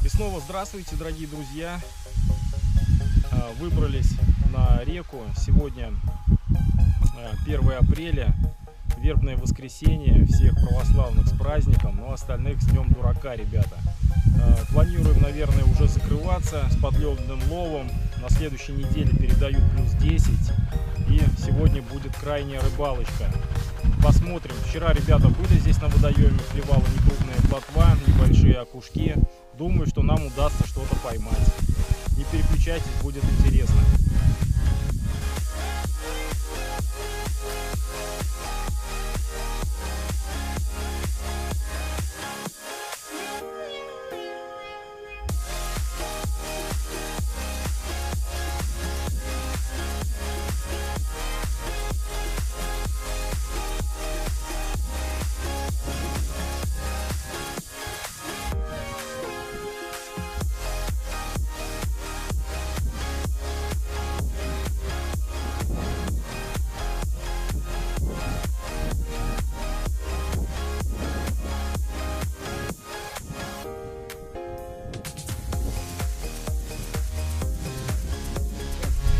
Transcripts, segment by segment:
И снова здравствуйте, дорогие друзья. Выбрались на реку. Сегодня 1 апреля, вербное воскресенье. Всех православных с праздником, но остальных с днем дурака, ребята. Планируем, наверное, уже закрываться с подледным ловом. На следующей неделе передают +10. И сегодня будет крайняя рыбалочка. Посмотрим. Вчера ребята были здесь на водоеме, клевала некрупная плотва, небольшие окушки. Думаю, что нам удастся что-то поймать. Не переключайтесь, будет интересно.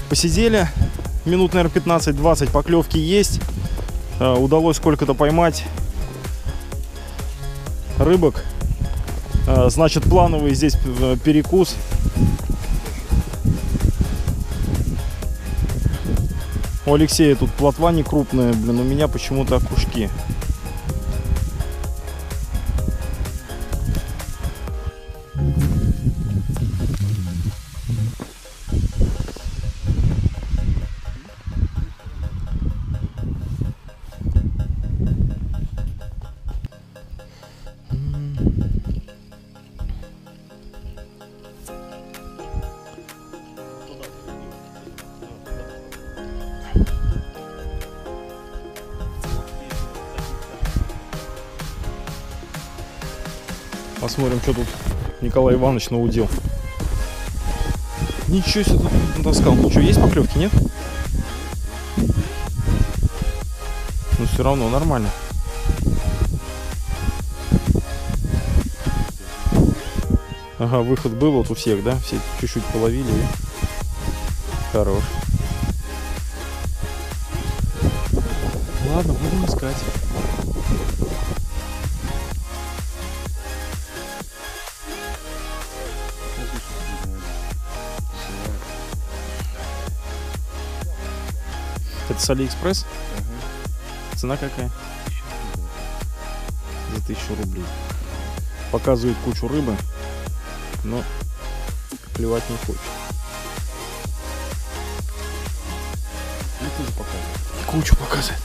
Посидели минут, наверное, 15-20, поклевки есть. Удалось сколько-то поймать рыбок. Значит, плановый здесь перекус. У Алексея тут плотва не крупная, блин, у меня почему-то окушки. Посмотрим, что тут Николай Иванович наудил. Ничего себе тут натаскал. Ну что, есть поклевки, нет? Ну все равно нормально. Ага, выход был вот у всех, да? Все чуть-чуть половили и... Хорош. Ладно, будем искать. Это с Алиэкспресс? Цена какая? За 1000 рублей. Показывает кучу рыбы, но клевать не хочет. И тоже показывает. Кучу показывает.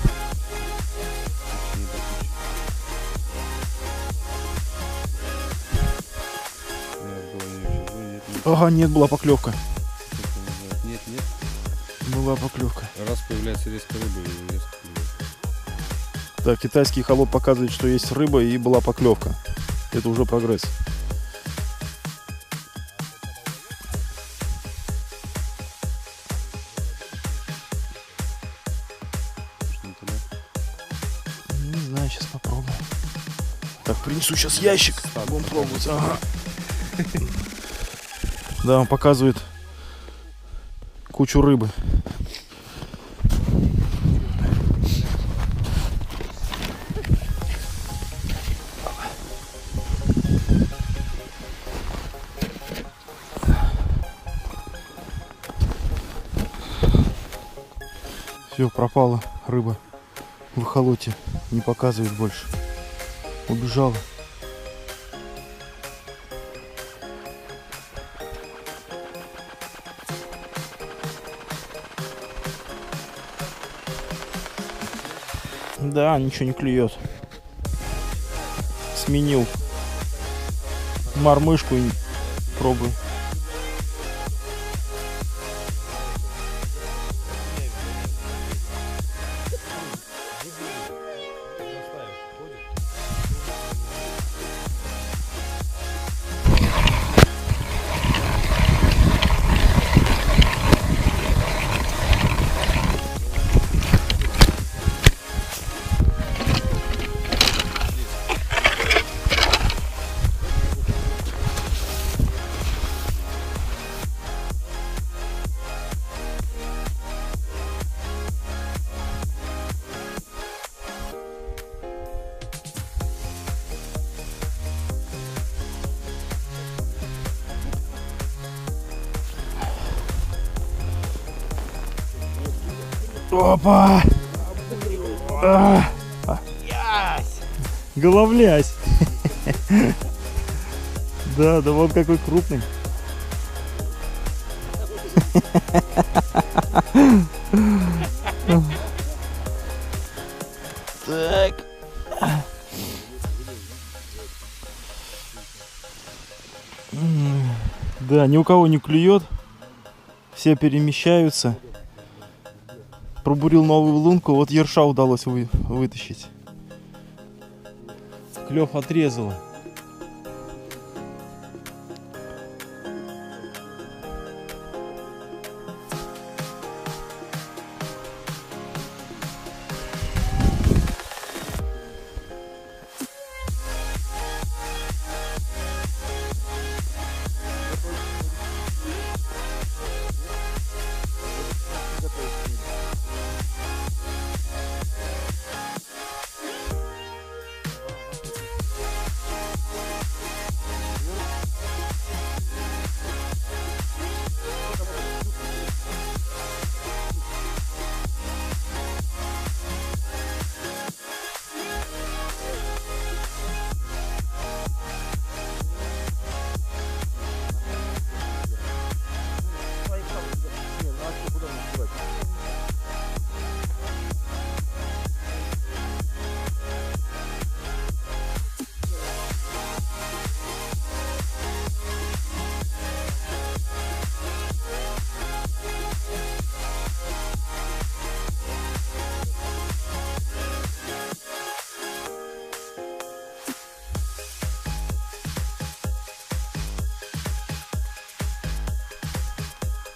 Ага, нет, была поклевка. Нет. Была поклевка. Раз появляется резко рыба и резко клюет. Так, китайский холод показывает, что есть рыба и была поклевка. Это уже прогресс. Не знаю, сейчас попробуем. Так, принесу сейчас ящик. Будем пробовать. Ага. Да, он показывает кучу рыбы. Все, пропала рыба в эхолоте. Не показывает больше. Убежала. Да, ничего не клюет. Сменил мормышку и пробую. Опа! Головлясь! Да, да вот какой крупный. Так. Да, ни у кого не клюет. Все перемещаются. Пробурил новую лунку. Вот ерша удалось вытащить. Клев отрезало.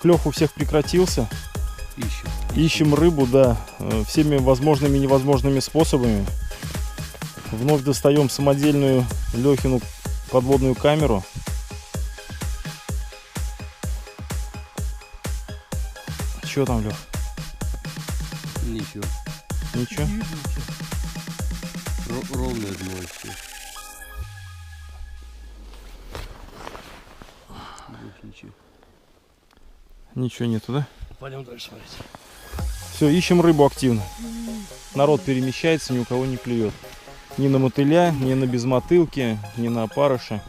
Клев у всех прекратился. Ищем рыбу, да, всеми возможными и невозможными способами. Вновь достаем самодельную Лехину подводную камеру. Что там, Лех? Ничего. Ничего? Ровное дно все. Ничего. Ничего нету, да? Пойдем дальше смотреть. Все, ищем рыбу активно. Народ перемещается, ни у кого не клюет. Ни на мотыля, ни на безмотылки, ни на опарыша.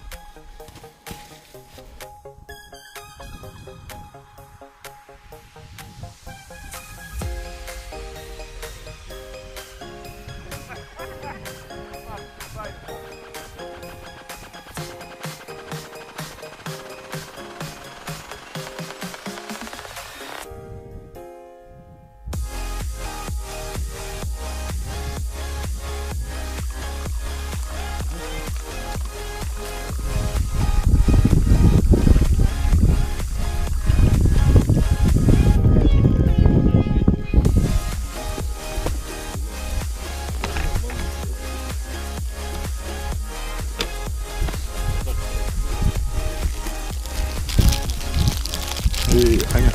Ханя.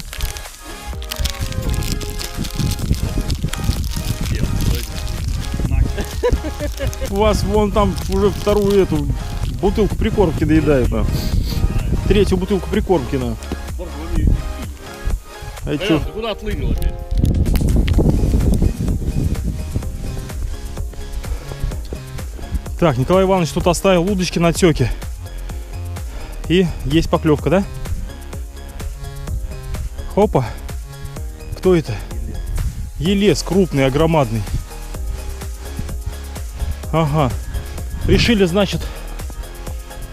У вас вон там уже вторую эту бутылку прикормки доедают. На. Третью бутылку прикормки на. А ты куда отлынил опять? Так, Николай Иванович тут оставил удочки на тёке. И есть поклевка, да? Хопа. Кто это? Елес крупный, огромадный. Ага. Решили, значит,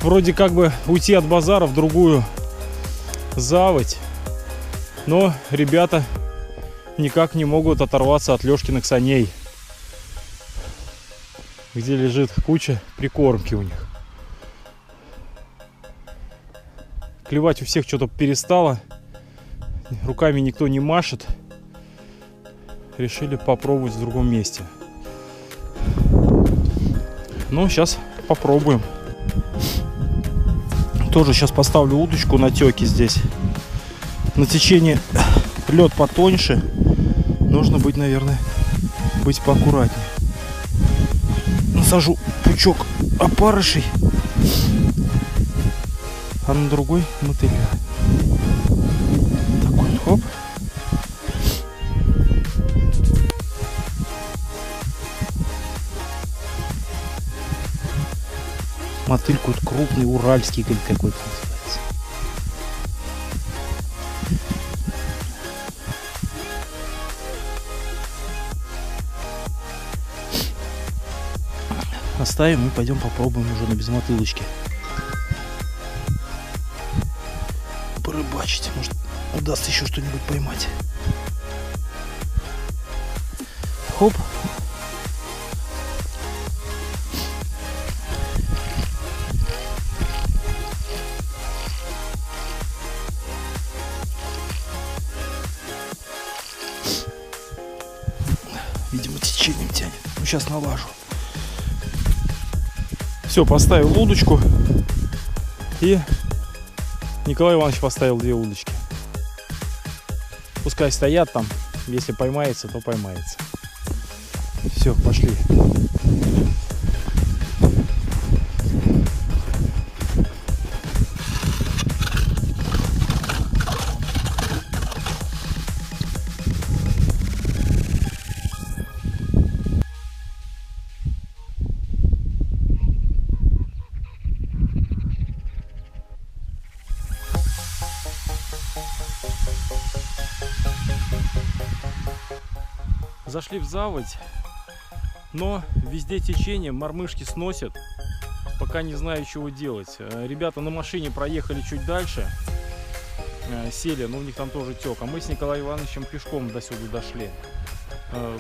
вроде как бы уйти от базара в другую заводь. Но ребята никак не могут оторваться от Лёшкиных саней, где лежит куча прикормки у них. Клевать у всех что-то перестало. Руками никто не машет. Решили попробовать в другом месте. Ну, сейчас попробуем. Тоже сейчас поставлю удочку на тёке здесь. На течении лед потоньше. Нужно быть, наверное, быть поаккуратнее. Насажу пучок опарышей, а на другой мотыля. Такой, хоп. мотыль какой-то крупный, уральский какой-то называется. Оставим и пойдем попробуем уже на безмотылочке порыбачить. Может, удастся еще что-нибудь поймать. Хоп. Видимо, течением тянет. Ну, сейчас налажу. Все, поставил удочку. И Николай Иванович поставил 2 удочки. Пускай стоят там. Если поймается, то поймается. Все, пошли. Зашли в заводь, но везде течение, мормышки сносят, пока не знаю, чего делать. Ребята на машине проехали чуть дальше, сели, но у них там тоже тек, а мы с Николаем Ивановичем пешком до сюда дошли.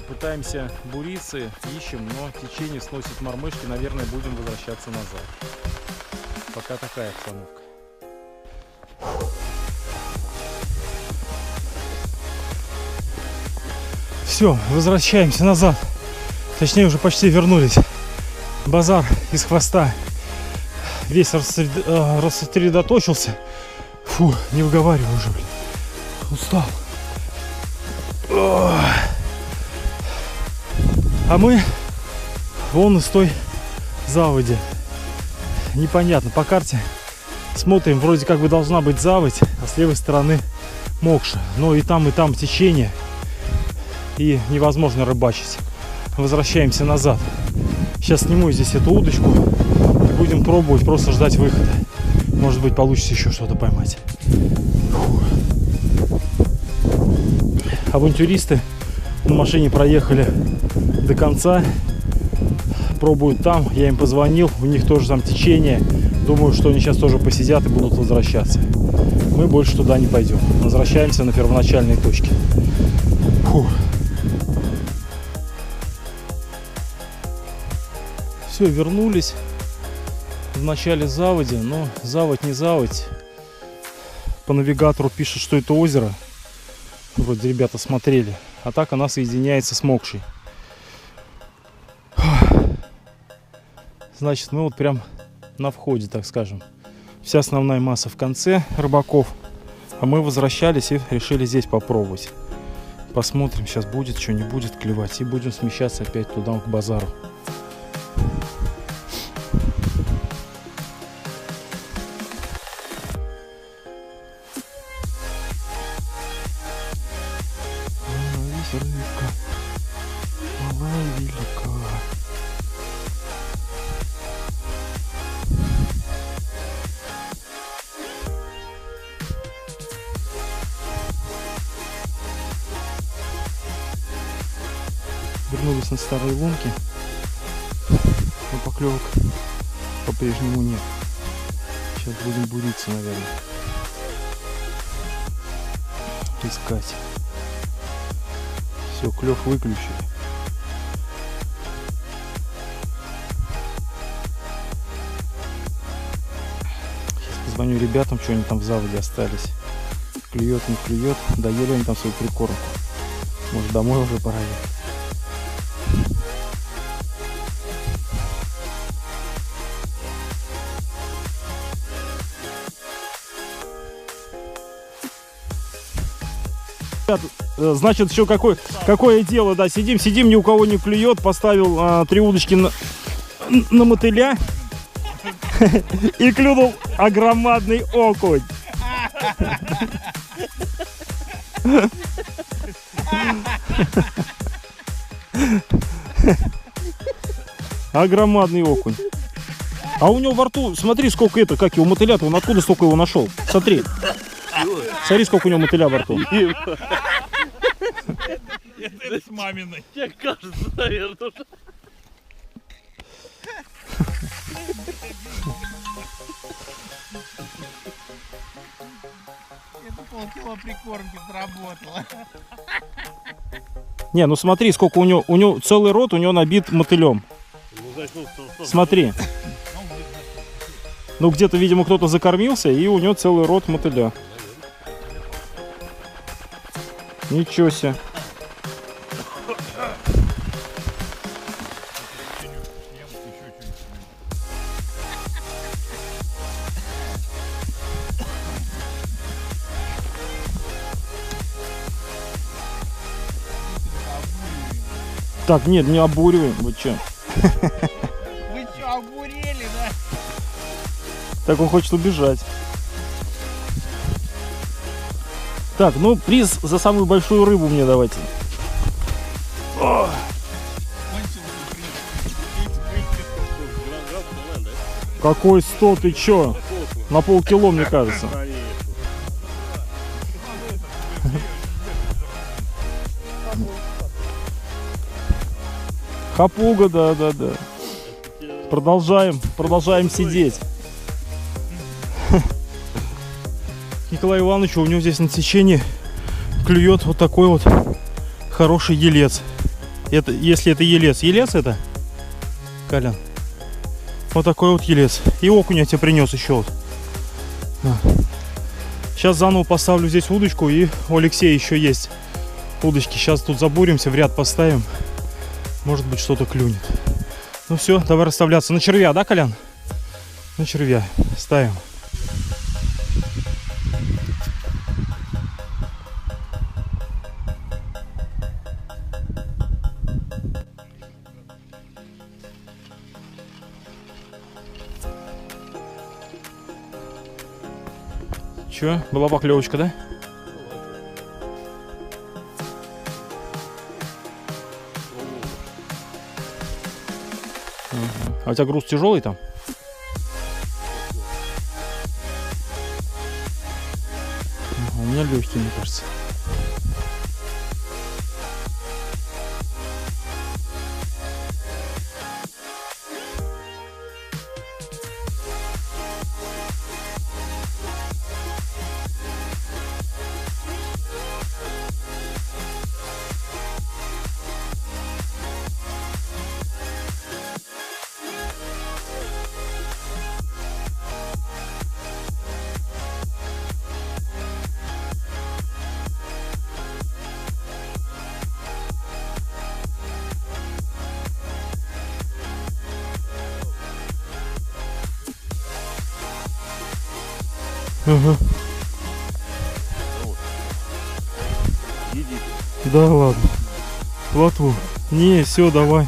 Пытаемся буриться, ищем, но течение сносит мормышки, наверное, будем возвращаться назад. Пока такая обстановка. Все, возвращаемся назад. Точнее, уже почти вернулись. Базар из хвоста весь рассредоточился. Фу, не выговариваю уже, блин. Устал. А мы вон из той заводи. Непонятно, по карте смотрим, вроде как бы должна быть заводь, а с левой стороны мокша. Но и там течение. И невозможно рыбачить. Возвращаемся назад. Сейчас сниму здесь эту удочку и будем пробовать просто ждать выхода. Может быть, получится еще что-то поймать. Фу. Авантюристы на машине проехали до конца. Пробуют там. Я им позвонил. У них тоже там течение. Думаю, что они сейчас тоже посидят и будут возвращаться. Мы больше туда не пойдем. Возвращаемся на первоначальные точки. Фу. Все, вернулись в начале заводи, но заводь не заводь. По навигатору пишет, что это озеро. Вроде ребята смотрели. А так она соединяется с Мокшей. Значит, мы вот прям на входе, так скажем. Вся основная масса в конце рыбаков. А мы возвращались и решили здесь попробовать. Посмотрим, сейчас будет, что не будет клевать. И будем смещаться опять туда, к базару. Рыбка малая и велика. Вернулись на старые лунки, но поклевок по-прежнему нет. Сейчас будем буриться, наверное, искать. Все, клев выключили. Сейчас позвоню ребятам, что они там в заводе остались. Клюет, не клюет. Доели они там свою прикормку. Может, домой уже пора ехать. Значит, еще какое дело, да, сидим, ни у кого не клюет, поставил 3 удочки на мотыля и клюнул огромадный окунь. Огромадный окунь. А у него во рту, смотри, сколько это, как его мотыля-то, он откуда столько его нашел? Смотри. Смотри, сколько у него мотыля во рту. Это с маминой. Мне кажется, наверное. Это полкило прикормки сработало. Не, ну смотри, сколько у него целый рот у него набит мотылем. Смотри. Ну где-то, видимо, кто-то закормился, и у него целый рот мотыля. Ничего себе. Так, нет, не обуриваем, вы чё? Вы что, обурели, да? Так он хочет убежать. Так, ну приз за самую большую рыбу мне давайте. О! Какой 100, ты чё? На полкило, мне кажется. Хапуга, да. Продолжаем сидеть. Николай Иванович, у него здесь на течении клюет вот такой вот хороший елец. Это, если это елец. Елец это? Колян. Вот такой вот елец. И окунь я тебе принес еще вот. Сейчас заново поставлю здесь удочку, и у Алексея еще есть удочки. Сейчас тут забуримся, в ряд поставим. Может быть, что-то клюнет. Ну все, давай расставляться. На червя, да, Колян? На червя ставим. Че, была поклевочка, да? А у тебя груз тяжелый там? У меня легкий, мне кажется. Ага. Да ладно. Плотву. Не, все, давай.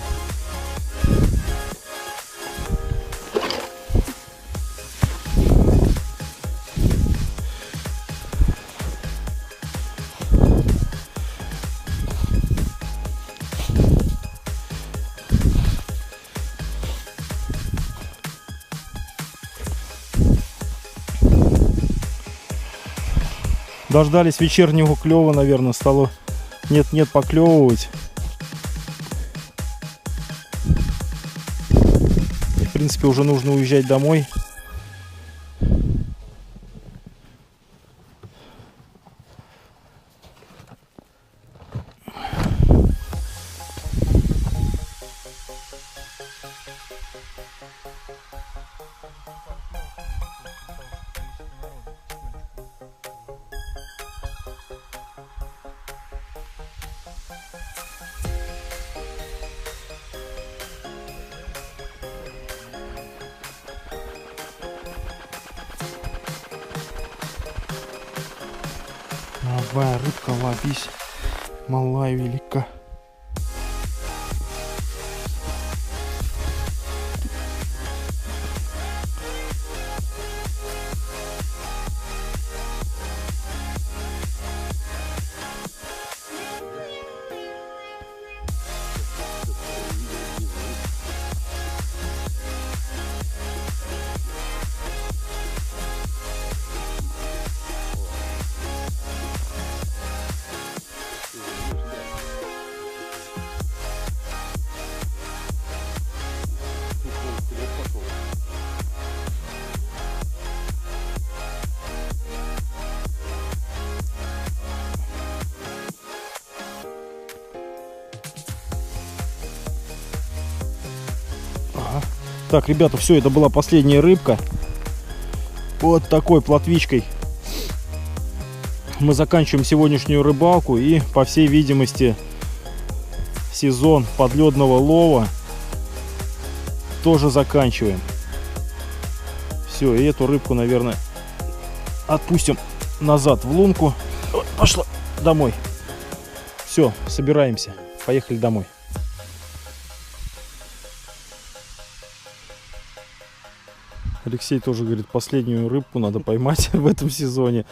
Дождались вечернего клёва, наверное, стало нет-нет поклевывать. В принципе, уже нужно уезжать домой. Давай, рыбка, ловись. Малая велика. Так, ребята, все, это была последняя рыбка. Вот такой плотвичкой мы заканчиваем сегодняшнюю рыбалку. И, по всей видимости, сезон подледного лова тоже заканчиваем. Все, и эту рыбку, наверное, отпустим назад в лунку. Пошла домой. Все, собираемся. Поехали домой. Алексей тоже говорит, последнюю рыбку надо поймать в этом сезоне.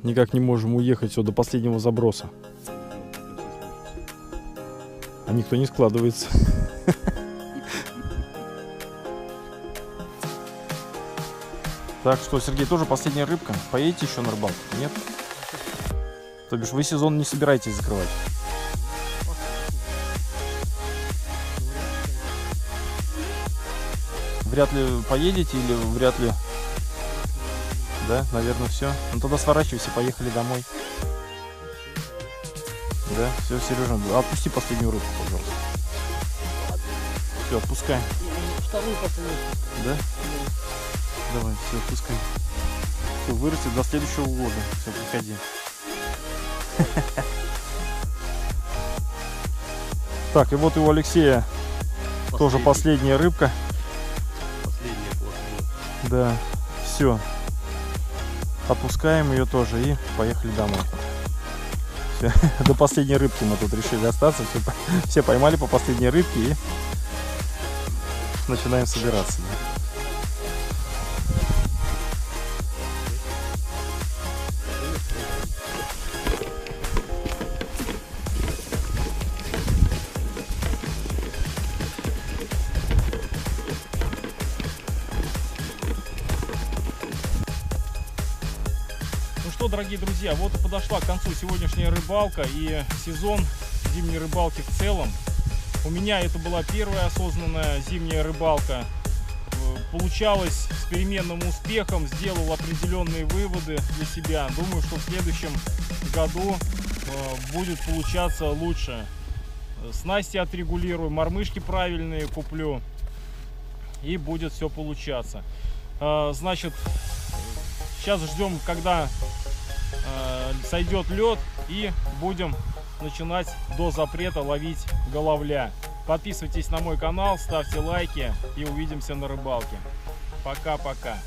Никак не можем уехать все до последнего заброса. А никто не складывается. Так что, Сергей, тоже последняя рыбка. Поедете еще на рыбалку? Нет? То бишь вы сезон не собираетесь закрывать? Вряд ли поедете или вряд ли... Да, наверное, все. Ну тогда сворачивайся, поехали домой. Да, все, Сережа, отпусти последнюю рыбку, пожалуйста. Все, отпускай. Вторую последнюю. Да? Давай, все, отпускай. Все, вырастет до следующего года. Все, приходи. Так, и вот и у Алексея тоже последняя рыбка. Последняя плотная. Да, все. Опускаем ее тоже и поехали домой. Все. До последней рыбки мы тут решили остаться. Все поймали по последней рыбке и начинаем собираться. Ну что, дорогие друзья, вот и подошла к концу сегодняшняя рыбалка и сезон зимней рыбалки в целом. У меня это была первая осознанная зимняя рыбалка. Получалось с переменным успехом, сделал определенные выводы для себя. Думаю, что в следующем году будет получаться лучше. Снасти отрегулирую, мормышки правильные куплю, и будет все получаться. Значит, сейчас ждем, когда сойдет лед, и будем начинать до запрета ловить головля. Подписывайтесь на мой канал, ставьте лайки и увидимся на рыбалке. Пока-пока.